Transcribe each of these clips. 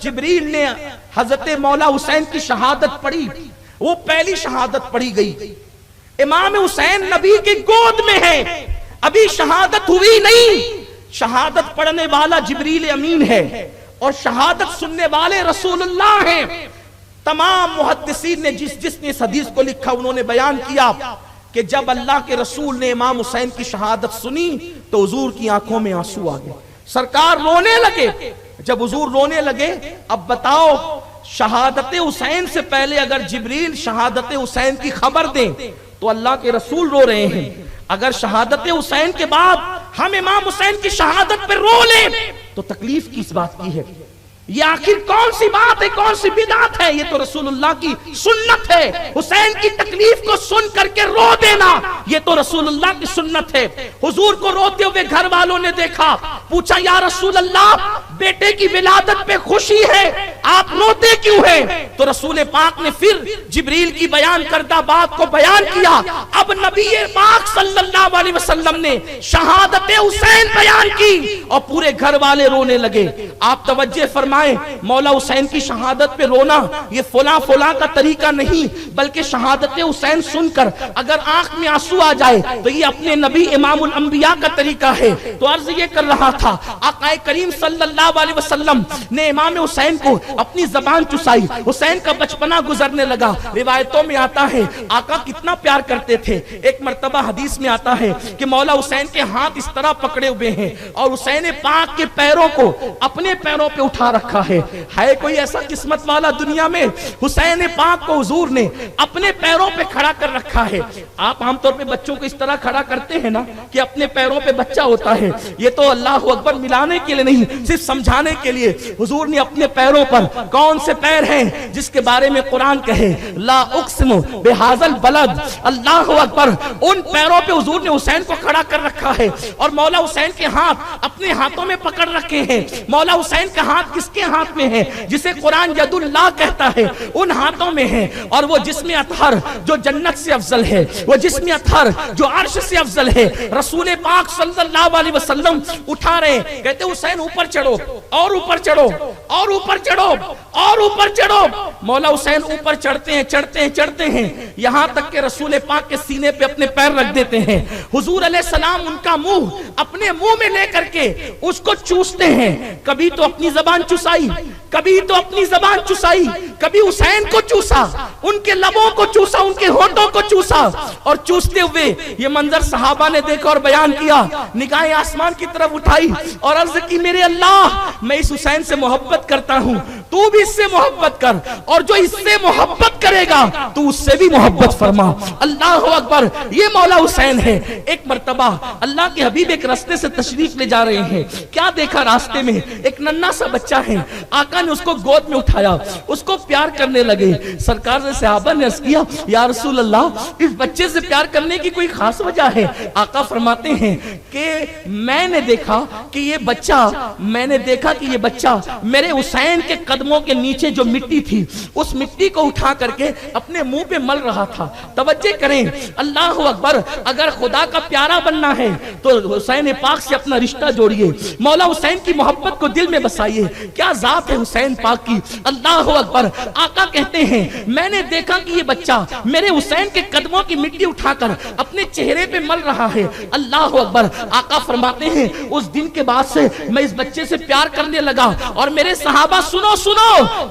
جبریل نے حضرت مولا حسین کی شہادت پڑھی، وہ پہلی شہادت پڑھی گئی۔ امام حسین نبی کی گود میں ہے، ابھی شہادت ہوئی نہیں، شہادت پڑھنے والا جبریل امین ہے اور شہادت سننے والے رسول اللہ ہیں۔ تمام محدثین نے جس نے اس حدیث کو لکھا انہوں نے بیان کیا کہ جب اللہ کے رسول نے امام حسین کی شہادت سنی تو حضور کی آنکھوں میں آنسو آ گئے، سرکار رونے لگے۔ جب حضور رونے لگے، اب بتاؤ شہادت حسین سے پہلے اگر جبریل شہادت حسین کی خبر دیں تو اللہ کے رسول رو رہے ہیں، اگر شہادت حسین کے بعد ہم امام حسین کی شہادت پہ رو لیں تو تکلیف کس بات کی ہے؟ یہ آخر کون سی بات ہے، کون سی بدعت ہے؟ یہ تو رسول اللہ کی سنت ہے۔ حسین کی تکلیف کو سن کر کے رو دینا یہ تو رسول اللہ کی سنت ہے۔ حضور کو روتے ہوئے گھر والوں نے دیکھا، پوچھا یا رسول اللہ بیٹے کی ولادت پہ خوشی ہے، آپ روتے کیوں ہیں؟ تو رسول پاک نے پھر جبریل کی بیان کردہ بات کو بیان کیا۔ اب نبی پاک صلی اللہ علیہ وسلم نے شہادت حسین بیان کی اور پورے گھر والے رونے لگے۔ آپ توجہ فرمائیں، مولا حسین کی شہادت پہ رونا یہ فلاں فلاں کا طریقہ نہیں، بلکہ شہادت حسین سن کر اگر آنکھ میں آنسو آ جائے تو یہ اپنے نبی امام الانبیاء کا طریقہ ہے۔ تو عرض یہ کر رہا تھا، آقا کریم صلی اللہ علیہ وسلم نے امام حسین کو اپنی زبان چسائی، حسین کا بچپنا گزرنے لگا۔ روایتوں میں آتا ہے آقا کتنا پیار کرتے تھے۔ ایک مرتبہ حدیث میں آتا ہے کہ مولا حسین کے ہاتھ اس طرح پکڑے ہوئے ہیں اور حسین پاک کے پیروں کو اپنے پیروں پہ اٹھا رکھا ہے۔ کوئی ایسا قسمت والا دنیا میں؟ حسین پاک کو حضور نے اپنے پیروں پہ کھڑا کر رکھا ہے۔ آپ عام طور پہ بچوں کو اس طرح کھڑا کرتے ہیں نا کہ اپنے پیروں پہ بچہ ہوتا ہے، یہ تو اللہ اکبر ملانے کے لیے نہیں، صرف سمجھانے کے لیے۔ حضور نے اپنے پیروں پر، کون سے پیر ہیں جس کے بارے میں قرآن کہے لا اقسم بہذا البلد، اللہ اکبر، ان پیروں پہ حضور نے حسین کو کھڑا کر رکھا ہے اور مولا حسین کے ہاتھ اپنے ہاتھوں میں پکڑ رکھے ہیں۔ مولا حسین کا ہاتھ کس کے ہاتھ میں ہے؟ جسے قرآن ید اللہ کہتا ہے، ان ہاتھوں میں ہے۔ اور وہ جسم اطہر جو جنت سے افضل ہے، وہ جسم اطہر جو عرش سے افضل ہے، رسول پاک صلی اللہ علیہ وسلم اٹھا رہے، کہتے حسین اوپر چڑھو اور اوپر چڑھو اور اوپر چڑھو اور اوپر چڑھو۔ مولا حسین اوپر چڑھتے ہیں چڑھتے ہیں چڑھتے ہیں، یہاں تک کہ رسول پاک کے سینے پہ اپنے پیر رکھ دیتے ہیں۔ حضور علیہ السلام ان کا منہ اپنے منہ میں لے کر کے اس کو چوستے ہیں، کبھی تو اپنی زبان چسائی، کبھی تو اپنی زبان چسائی، کبھی حسین کو چوسا، ان کے لبوں کو چوسا، ان کے ہونٹوں کو چوسا، اور چوستے ہوئے یہ منظر صحابہ نے دیکھا اور بیان کیا، نگاہیں آسمان کی طرف اٹھائی اور عرض کی میرے اللہ میں اس حسین سے محبت کرتا ہوں، تو بھی اس سے محبت کر، اور جو اس سے محبت کرے گا تو اس سے بھی محبت فرما۔ اللہ اکبر، یہ مولا حسین ہے۔ ایک مرتبہ اللہ کے حبیب ایک راستے سے تشریف لے جا رہے ہیں، کیا دیکھا راستے میں؟ ایک ننھا سا بچہ ہے، آقا نے اس کو گود میں اٹھایا، اس کو پیار کرنے لگے۔ سرکار سے صحابہ نے عرض کیا یا رسول اللہ اس بچے سے پیار کرنے کی کوئی خاص وجہ ہے؟ آقا فرماتے ہیں کہ میں نے دیکھا کہ یہ بچہ میرے حسین کے قدموں کے نیچے جو مٹی تھی اس مٹی کو اٹھا کر کے اپنے منہ پہ مل رہا تھا۔ توجہ کریں، اللہ اکبر، اگر خدا کا پیارا بننا ہے تو حسین پاک سے اپنا رشتہ جوڑیے، مولا حسین کی محبت کو دل میں بسائیے۔ کیا ذات ہے حسین پاک کی، اللہ اکبر۔ آقا کہتے ہیں میں نے دیکھا کہ یہ بچہ میرے حسین کے قدموں کی مٹی اٹھا کر اپنے چہرے پہ مل رہا ہے، اللہ اکبر۔ آقا فرماتے ہیں اس دن کے بعد سے میں اس بچے سے پیار کرنے لگا، اور میرے صحابہ سنو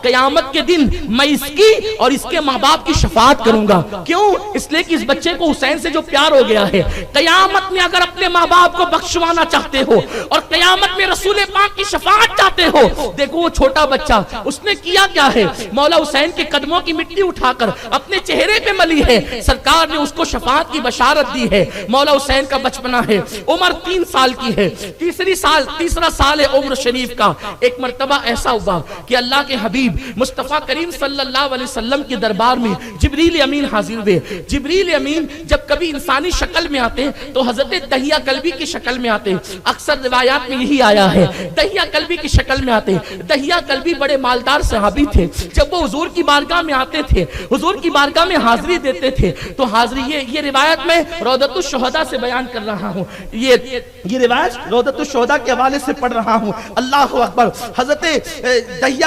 قیامت کے دن میں اس کی اور اس کے ماں باپ کی شفاعت کروں گا۔ کیوں؟ اس لیے کہ اس بچے کو حسین سے جو پیار ہو گیا ہے، قیامت میں اگر اپنے ماں باپ کو بخشوانا چاہتے ہو اور قیامت میں رسول پاک کی شفاعت چاہتے ہو، دیکھو وہ چھوٹا بچہ اس نے کیا کیا ہے، مولا حسین کے قدموں کی مٹی اٹھا کر اپنے چہرے پہ ملی ہے، سرکار نے اس کو شفاعت کی بشارت دی ہے۔ مولا حسین کا بچپنا ہے، عمر 3 سال کی ہے، تیسرا سال ہے عمر شریف کا۔ ایک مرتبہ ایسا ہوا کہ اللہ کے حبیب مصطفیٰ کریم صلی اللہ علیہ وسلم کے دربار میں جبریل امین حاضر ہوئے۔ جبریل امین جب کبھی انسانی شکل میں آتے تو حضرت دہیہ کلبی کی شکل میں آتے، اکثر روایات میں یہی آیا ہے دہیہ کلبی کی شکل میں آتے۔ دہیہ کلبی بڑے مالدار صحابی تھے، جب وہ حضور کی بارگاہ میں آتے تھے، حضور کی بارگاہ میں حاضری دیتے تھے تو حاضری یہ روایت میں روضۃ الشہداء سے بیان کر رہا ہوں، یہ روایت روضۃ الشہداء کے حوالے سے پڑھ رہا ہوں۔ اللہ اکبر۔ حضرت دہیہ